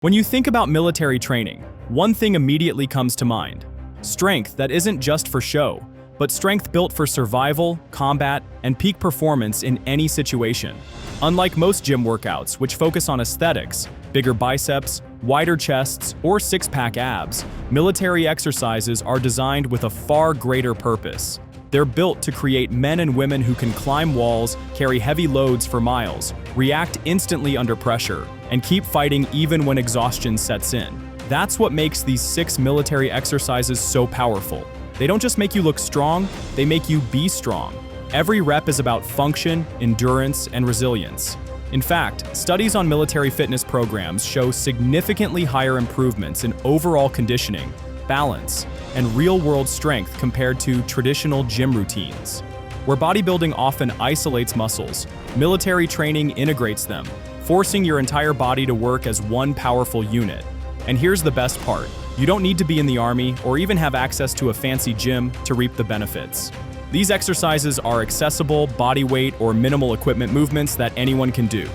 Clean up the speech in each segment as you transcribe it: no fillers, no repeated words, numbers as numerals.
When you think about military training, one thing immediately comes to mind: strength that isn't just for show, but strength built for survival, combat, and peak performance in any situation. Unlike most gym workouts, which focus on aesthetics, bigger biceps, wider chests, or six-pack abs, military exercises are designed with a far greater purpose. They're built to create men and women who can climb walls, carry heavy loads for miles, react instantly under pressure, and keep fighting even when exhaustion sets in. That's what makes these 6 military exercises so powerful. They don't just make you look strong, they make you be strong. Every rep is about function, endurance, and resilience. In fact, studies on military fitness programs show significantly higher improvements in overall conditioning, balance, and real-world strength compared to traditional gym routines. Where bodybuilding often isolates muscles, military training integrates them, forcing your entire body to work as one powerful unit. And here's the best part: you don't need to be in the army or even have access to a fancy gym to reap the benefits. These exercises are accessible, bodyweight, or minimal equipment movements that anyone can do.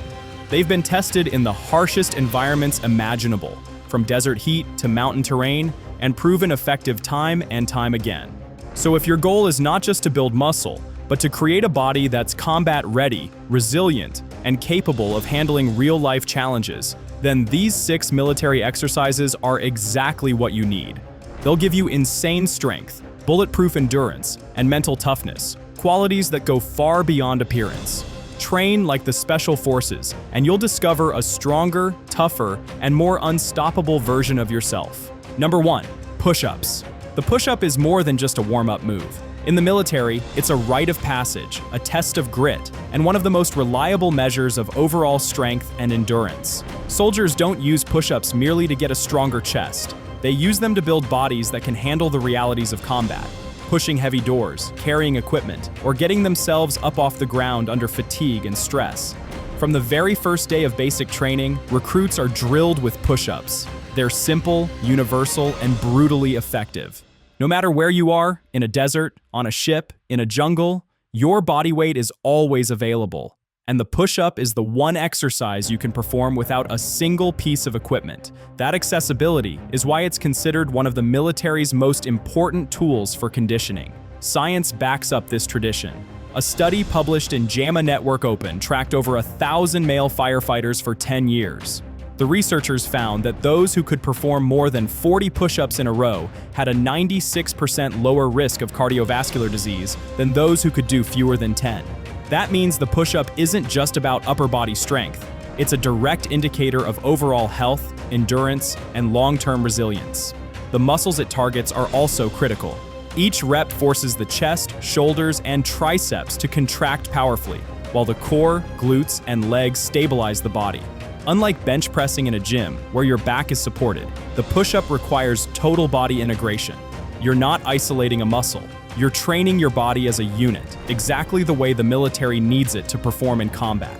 They've been tested in the harshest environments imaginable, from desert heat to mountain terrain, and proven effective time and time again. So if your goal is not just to build muscle, but to create a body that's combat-ready, resilient, and capable of handling real-life challenges, then these 6 military exercises are exactly what you need. They'll give you insane strength, bulletproof endurance, and mental toughness, qualities that go far beyond appearance. Train like the Special Forces, and you'll discover a stronger, tougher, and more unstoppable version of yourself. Number 1. Push-ups. The push-up is more than just a warm-up move. In the military, it's a rite of passage, a test of grit, and one of the most reliable measures of overall strength and endurance. Soldiers don't use push-ups merely to get a stronger chest. They use them to build bodies that can handle the realities of combat, pushing heavy doors, carrying equipment, or getting themselves up off the ground under fatigue and stress. From the very first day of basic training, recruits are drilled with push-ups. They're simple, universal, and brutally effective. No matter where you are, in a desert, on a ship, in a jungle, your body weight is always available. And the push-up is the one exercise you can perform without a single piece of equipment. That accessibility is why it's considered one of the military's most important tools for conditioning. Science backs up this tradition. A study published in JAMA Network Open tracked over 1,000 male firefighters for 10 years. The researchers found that those who could perform more than 40 push-ups in a row had a 96% lower risk of cardiovascular disease than those who could do fewer than 10. That means the push-up isn't just about upper body strength. It's a direct indicator of overall health, endurance, and long-term resilience. The muscles it targets are also critical. Each rep forces the chest, shoulders, and triceps to contract powerfully, while the core, glutes, and legs stabilize the body. Unlike bench pressing in a gym, where your back is supported, the push-up requires total body integration. You're not isolating a muscle. You're training your body as a unit, exactly the way the military needs it to perform in combat.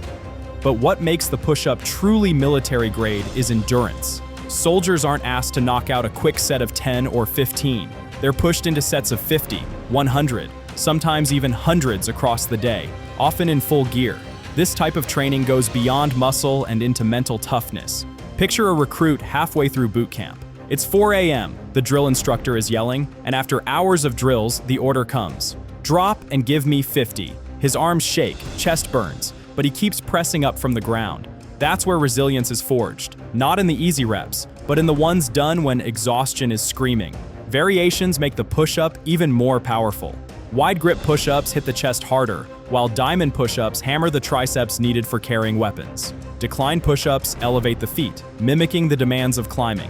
But what makes the push-up truly military grade is endurance. Soldiers aren't asked to knock out a quick set of 10 or 15. They're pushed into sets of 50, 100, sometimes even hundreds across the day, often in full gear. This type of training goes beyond muscle and into mental toughness. Picture a recruit halfway through boot camp. It's 4 a.m., the drill instructor is yelling, and after hours of drills, the order comes: drop and give me 50. His arms shake, chest burns, but he keeps pressing up from the ground. That's where resilience is forged, not in the easy reps, but in the ones done when exhaustion is screaming. Variations make the push-up even more powerful. Wide grip push-ups hit the chest harder, while diamond push-ups hammer the triceps needed for carrying weapons. Decline push-ups elevate the feet, mimicking the demands of climbing.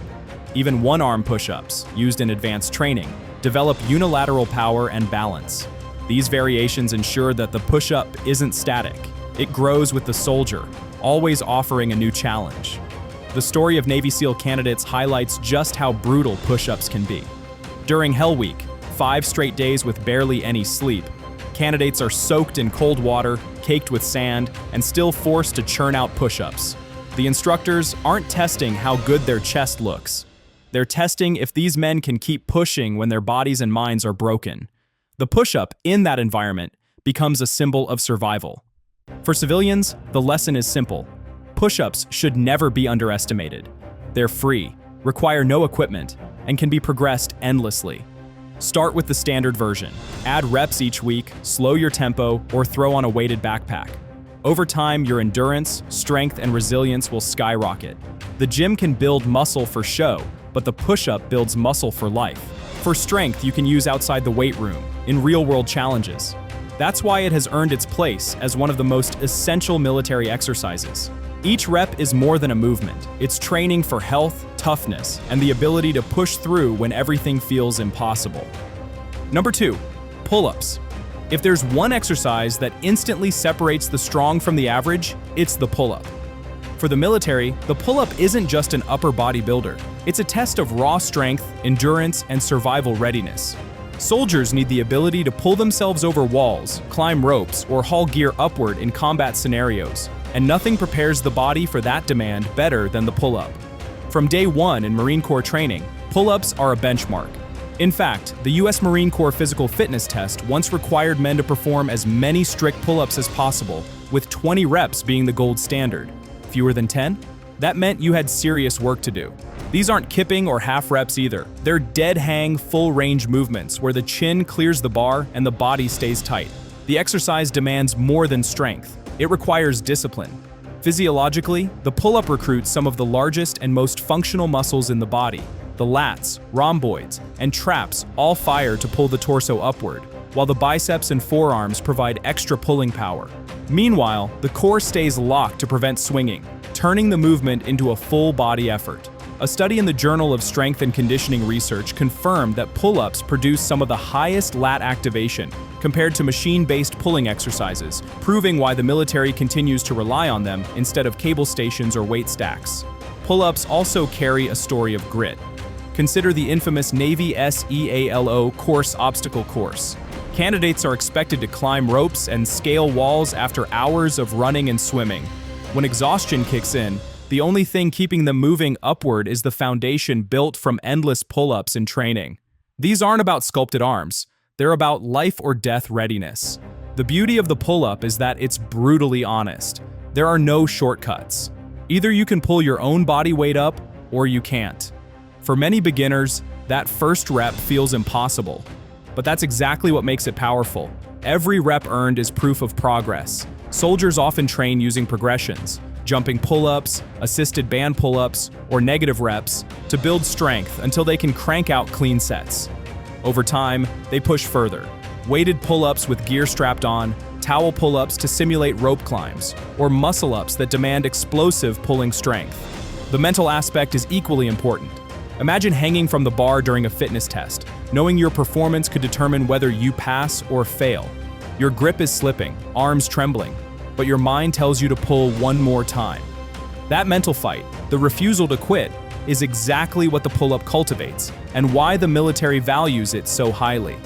Even one-arm push-ups, used in advanced training, develop unilateral power and balance. These variations ensure that the push-up isn't static. It grows with the soldier, always offering a new challenge. The story of Navy SEAL candidates highlights just how brutal push-ups can be. During Hell Week, 5 straight days with barely any sleep, candidates are soaked in cold water, caked with sand, and still forced to churn out push-ups. The instructors aren't testing how good their chest looks. They're testing if these men can keep pushing when their bodies and minds are broken. The push-up in that environment becomes a symbol of survival. For civilians, the lesson is simple. Push-ups should never be underestimated. They're free, require no equipment, and can be progressed endlessly. Start with the standard version. Add reps each week, slow your tempo, or throw on a weighted backpack. Over time, your endurance, strength, and resilience will skyrocket. The gym can build muscle for show, but the push-up builds muscle for life. For strength, you can use outside the weight room, in real-world challenges. That's why it has earned its place as one of the most essential military exercises. Each rep is more than a movement. It's training for health, toughness, and the ability to push through when everything feels impossible. Number 2, pull-ups. If there's one exercise that instantly separates the strong from the average, it's the pull-up. For the military, the pull-up isn't just an upper body builder. It's a test of raw strength, endurance, and survival readiness. Soldiers need the ability to pull themselves over walls, climb ropes, or haul gear upward in combat scenarios, and nothing prepares the body for that demand better than the pull-up. From day one in Marine Corps training, pull-ups are a benchmark. In fact, the U.S. Marine Corps physical fitness test once required men to perform as many strict pull-ups as possible, with 20 reps being the gold standard. Fewer than 10? That meant you had serious work to do. These aren't kipping or half reps either. They're dead hang, full range movements where the chin clears the bar and the body stays tight. The exercise demands more than strength. It requires discipline. Physiologically, the pull-up recruits some of the largest and most functional muscles in the body. The lats, rhomboids, and traps all fire to pull the torso upward, while the biceps and forearms provide extra pulling power. Meanwhile, the core stays locked to prevent swinging, turning the movement into a full body effort. A study in the Journal of Strength and Conditioning Research confirmed that pull-ups produce some of the highest lat activation compared to machine-based pulling exercises, proving why the military continues to rely on them instead of cable stations or weight stacks. Pull-ups also carry a story of grit. Consider the infamous Navy SEALO course obstacle course. Candidates are expected to climb ropes and scale walls after hours of running and swimming. When exhaustion kicks in, the only thing keeping them moving upward is the foundation built from endless pull-ups and training. These aren't about sculpted arms. They're about life or death readiness. The beauty of the pull-up is that it's brutally honest. There are no shortcuts. Either you can pull your own body weight up, or you can't. For many beginners, that first rep feels impossible. But that's exactly what makes it powerful. Every rep earned is proof of progress. Soldiers often train using progressions, jumping pull-ups, assisted band pull-ups, or negative reps to build strength until they can crank out clean sets. Over time, they push further. Weighted pull-ups with gear strapped on, towel pull-ups to simulate rope climbs, or muscle-ups that demand explosive pulling strength. The mental aspect is equally important. Imagine hanging from the bar during a fitness test, knowing your performance could determine whether you pass or fail. Your grip is slipping, arms trembling, but your mind tells you to pull one more time. That mental fight, the refusal to quit, is exactly what the pull-up cultivates, and why the military values it so highly.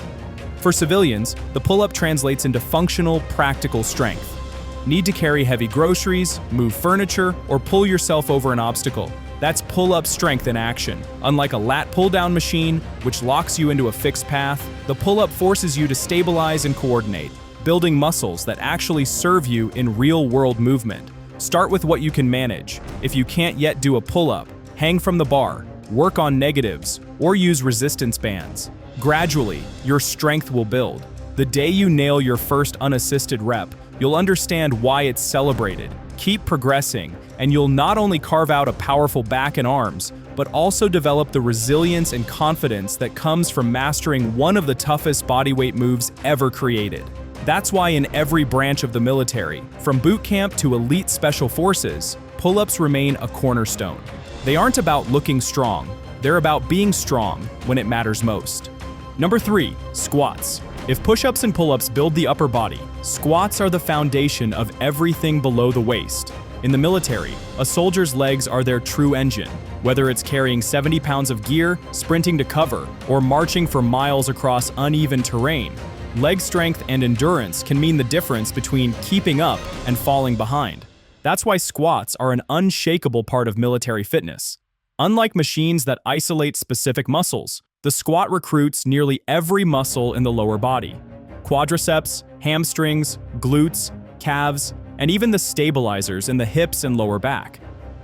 For civilians, the pull-up translates into functional, practical strength. Need to carry heavy groceries, move furniture, or pull yourself over an obstacle. That's pull-up strength in action. Unlike a lat pull-down machine, which locks you into a fixed path, the pull-up forces you to stabilize and coordinate, building muscles that actually serve you in real-world movement. Start with what you can manage. If you can't yet do a pull-up, hang from the bar, work on negatives, or use resistance bands. Gradually, your strength will build. The day you nail your first unassisted rep, you'll understand why it's celebrated. Keep progressing, and you'll not only carve out a powerful back and arms, but also develop the resilience and confidence that comes from mastering one of the toughest bodyweight moves ever created. That's why in every branch of the military, from boot camp to elite special forces, pull-ups remain a cornerstone. They aren't about looking strong, they're about being strong when it matters most. Number 3, squats. If push-ups and pull-ups build the upper body, squats are the foundation of everything below the waist. In the military, a soldier's legs are their true engine. Whether it's carrying 70 pounds of gear, sprinting to cover, or marching for miles across uneven terrain, leg strength and endurance can mean the difference between keeping up and falling behind. That's why squats are an unshakable part of military fitness. Unlike machines that isolate specific muscles, the squat recruits nearly every muscle in the lower body. Quadriceps, hamstrings, glutes, calves, and even the stabilizers in the hips and lower back.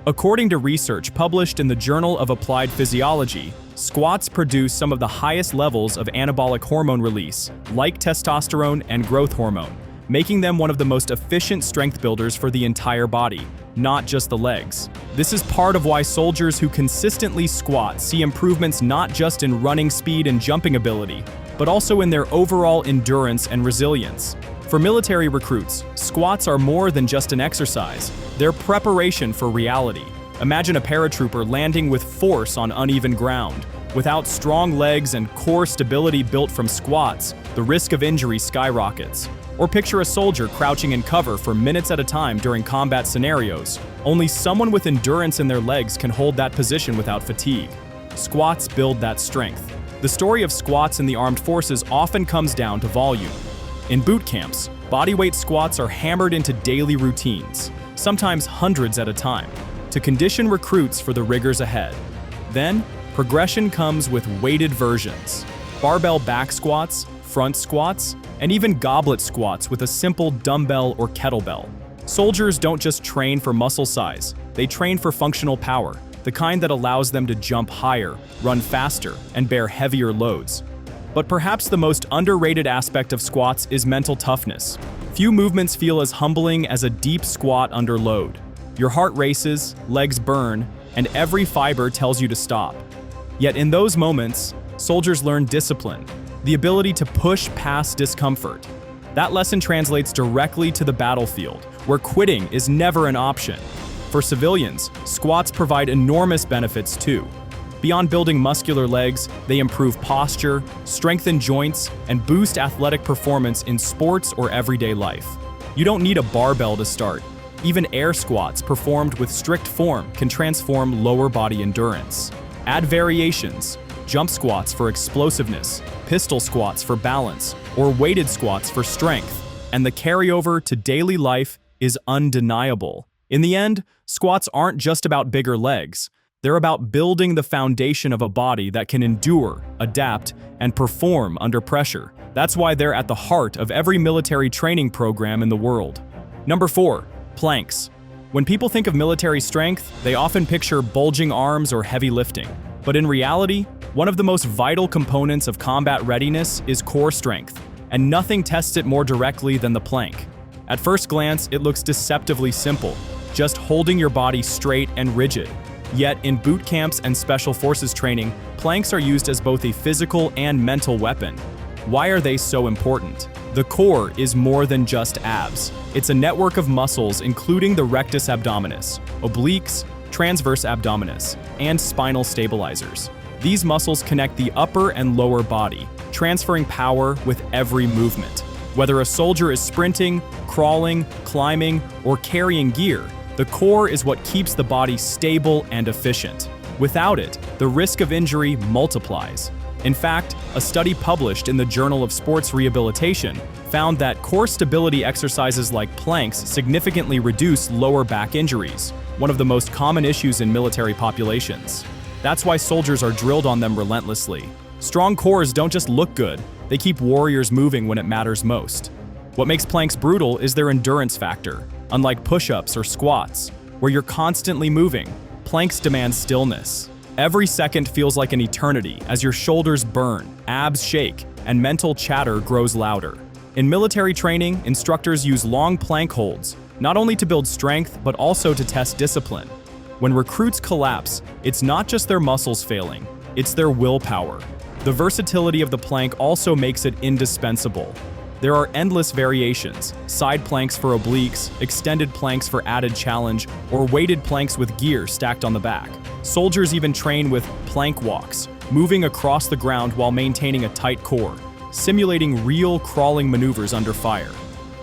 According to research published in the Journal of Applied Physiology, squats produce some of the highest levels of anabolic hormone release, like testosterone and growth hormone, making them one of the most efficient strength builders for the entire body, not just the legs. This is part of why soldiers who consistently squat see improvements not just in running speed and jumping ability, but also in their overall endurance and resilience. For military recruits, squats are more than just an exercise. They're preparation for reality. Imagine a paratrooper landing with force on uneven ground. Without strong legs and core stability built from squats, the risk of injury skyrockets. Or picture a soldier crouching in cover for minutes at a time during combat scenarios. Only someone with endurance in their legs can hold that position without fatigue. Squats build that strength. The story of squats in the armed forces often comes down to volume. In boot camps, bodyweight squats are hammered into daily routines, sometimes hundreds at a time, to condition recruits for the rigors ahead. Then, progression comes with weighted versions: barbell back squats, front squats, and even goblet squats with a simple dumbbell or kettlebell. Soldiers don't just train for muscle size, they train for functional power, the kind that allows them to jump higher, run faster, and bear heavier loads. But perhaps the most underrated aspect of squats is mental toughness. Few movements feel as humbling as a deep squat under load. Your heart races, legs burn, and every fiber tells you to stop. Yet in those moments, soldiers learn discipline, the ability to push past discomfort. That lesson translates directly to the battlefield, where quitting is never an option. For civilians, squats provide enormous benefits too. Beyond building muscular legs, they improve posture, strengthen joints, and boost athletic performance in sports or everyday life. You don't need a barbell to start. Even air squats performed with strict form can transform lower body endurance. Add variations: jump squats for explosiveness, pistol squats for balance, or weighted squats for strength, and the carryover to daily life is undeniable. In the end, squats aren't just about bigger legs. They're about building the foundation of a body that can endure, adapt, and perform under pressure. That's why they're at the heart of every military training program in the world. Number 4, planks. When people think of military strength, they often picture bulging arms or heavy lifting. But in reality, one of the most vital components of combat readiness is core strength, and nothing tests it more directly than the plank. At first glance, it looks deceptively simple, just holding your body straight and rigid. Yet in boot camps and special forces training, planks are used as both a physical and mental weapon. Why are they so important? The core is more than just abs. It's a network of muscles including the rectus abdominis, obliques, transverse abdominis, and spinal stabilizers. These muscles connect the upper and lower body, transferring power with every movement. Whether a soldier is sprinting, crawling, climbing, or carrying gear, the core is what keeps the body stable and efficient. Without it, the risk of injury multiplies. In fact, a study published in the Journal of Sports Rehabilitation found that core stability exercises like planks significantly reduce lower back injuries, one of the most common issues in military populations. That's why soldiers are drilled on them relentlessly. Strong cores don't just look good, they keep warriors moving when it matters most. What makes planks brutal is their endurance factor. Unlike push-ups or squats, where you're constantly moving, planks demand stillness. Every second feels like an eternity as your shoulders burn, abs shake, and mental chatter grows louder. In military training, instructors use long plank holds, not only to build strength, but also to test discipline. When recruits collapse, it's not just their muscles failing, it's their willpower. The versatility of the plank also makes it indispensable. There are endless variations: side planks for obliques, extended planks for added challenge, or weighted planks with gear stacked on the back. Soldiers even train with plank walks, moving across the ground while maintaining a tight core, simulating real crawling maneuvers under fire.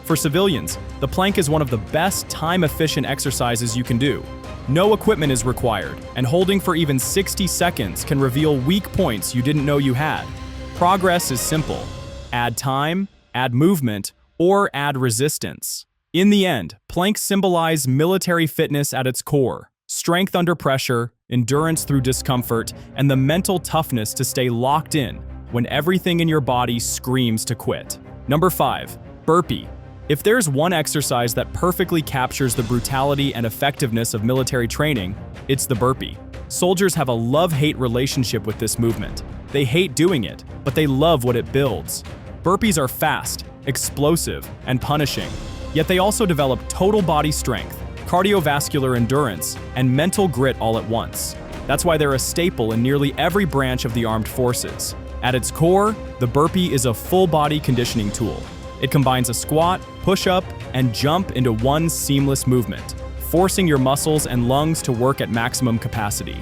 For civilians, the plank is one of the best time-efficient exercises you can do. No equipment is required, and holding for even 60 seconds can reveal weak points you didn't know you had. Progress is simple: add time, add movement, or add resistance. In the end, planks symbolize military fitness at its core: strength under pressure, endurance through discomfort, and the mental toughness to stay locked in when everything in your body screams to quit. Number 5, burpee. If there's one exercise that perfectly captures the brutality and effectiveness of military training, it's the burpee. Soldiers have a love-hate relationship with this movement. They hate doing it, but they love what it builds. Burpees are fast, explosive, and punishing, yet they also develop total body strength, cardiovascular endurance, and mental grit all at once. That's why they're a staple in nearly every branch of the armed forces. At its core, the burpee is a full-body conditioning tool. It combines a squat, push-up, and jump into one seamless movement, forcing your muscles and lungs to work at maximum capacity.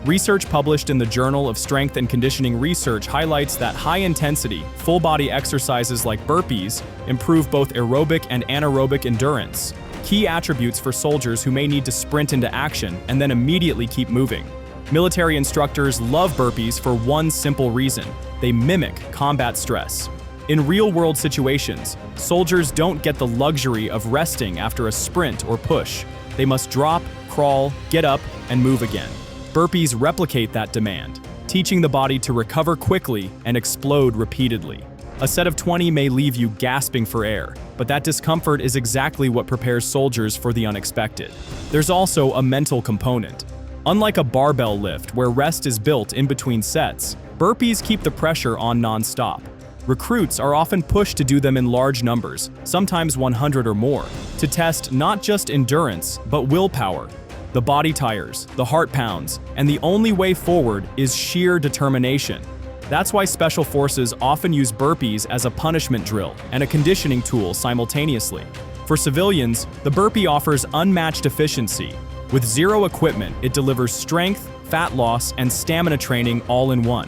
Research published in the Journal of Strength and Conditioning Research highlights that high-intensity, full-body exercises like burpees improve both aerobic and anaerobic endurance, key attributes for soldiers who may need to sprint into action and then immediately keep moving. Military instructors love burpees for one simple reason: they mimic combat stress. In real-world situations, soldiers don't get the luxury of resting after a sprint or push. They must drop, crawl, get up, and move again. Burpees replicate that demand, teaching the body to recover quickly and explode repeatedly. A set of 20 may leave you gasping for air, but that discomfort is exactly what prepares soldiers for the unexpected. There's also a mental component. Unlike a barbell lift where rest is built in between sets, burpees keep the pressure on non-stop. Recruits are often pushed to do them in large numbers, sometimes 100 or more, to test not just endurance, but willpower. The body tires, the heart pounds, and the only way forward is sheer determination. That's why special forces often use burpees as a punishment drill and a conditioning tool simultaneously. For civilians, the burpee offers unmatched efficiency. With zero equipment, it delivers strength, fat loss, and stamina training all in one.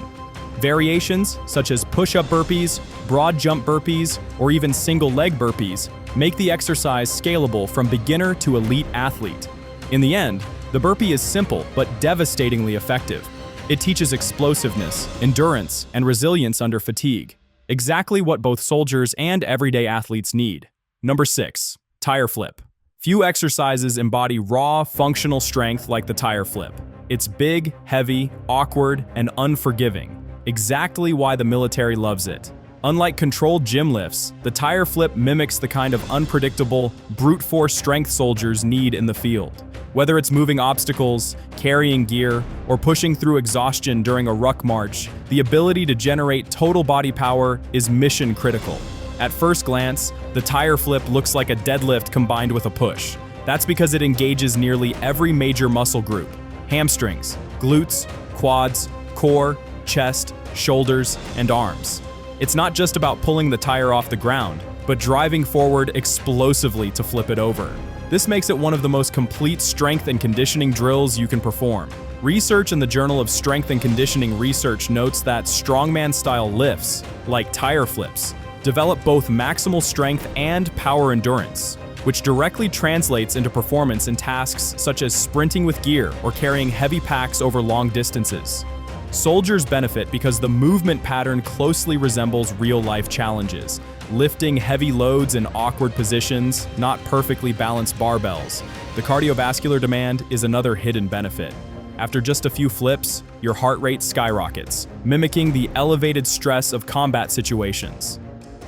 Variations, such as push-up burpees, broad jump burpees, or even single-leg burpees, make the exercise scalable from beginner to elite athlete. In the end, the burpee is simple but devastatingly effective. It teaches explosiveness, endurance, and resilience under fatigue, exactly what both soldiers and everyday athletes need. Number 6. Tire flip. Few exercises embody raw, functional strength like the tire flip. It's big, heavy, awkward, and unforgiving. Exactly why the military loves it. Unlike controlled gym lifts, the tire flip mimics the kind of unpredictable, brute force strength soldiers need in the field. Whether it's moving obstacles, carrying gear, or pushing through exhaustion during a ruck march, the ability to generate total body power is mission critical. At first glance, the tire flip looks like a deadlift combined with a push. That's because it engages nearly every major muscle group: hamstrings, glutes, quads, core, chest, shoulders, and arms. It's not just about pulling the tire off the ground, but driving forward explosively to flip it over. This makes it one of the most complete strength and conditioning drills you can perform. Research in the Journal of Strength and Conditioning Research notes that strongman-style lifts, like tire flips, develop both maximal strength and power endurance, which directly translates into performance in tasks such as sprinting with gear or carrying heavy packs over long distances. Soldiers benefit because the movement pattern closely resembles real-life challenges, lifting heavy loads in awkward positions, not perfectly balanced barbells. The cardiovascular demand is another hidden benefit. After just a few flips, your heart rate skyrockets, mimicking the elevated stress of combat situations.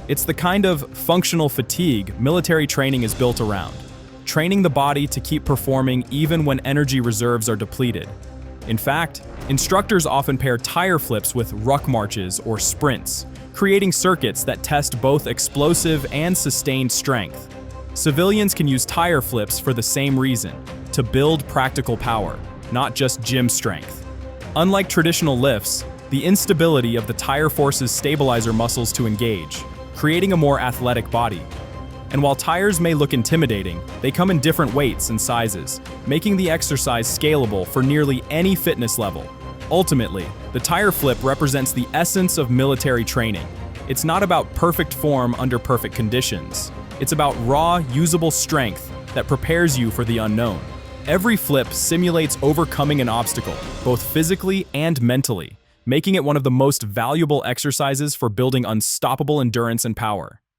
It's the kind of functional fatigue military training is built around, training the body to keep performing even when energy reserves are depleted. In fact, instructors often pair tire flips with ruck marches or sprints, creating circuits that test both explosive and sustained strength. Civilians can use tire flips for the same reason, to build practical power, not just gym strength. Unlike traditional lifts, the instability of the tire forces stabilizer muscles to engage, creating a more athletic body. And while tires may look intimidating, they come in different weights and sizes, making the exercise scalable for nearly any fitness level. Ultimately, the tire flip represents the essence of military training. It's not about perfect form under perfect conditions. It's about raw, usable strength that prepares you for the unknown. Every flip simulates overcoming an obstacle, both physically and mentally, making it one of the most valuable exercises for building unstoppable endurance and power.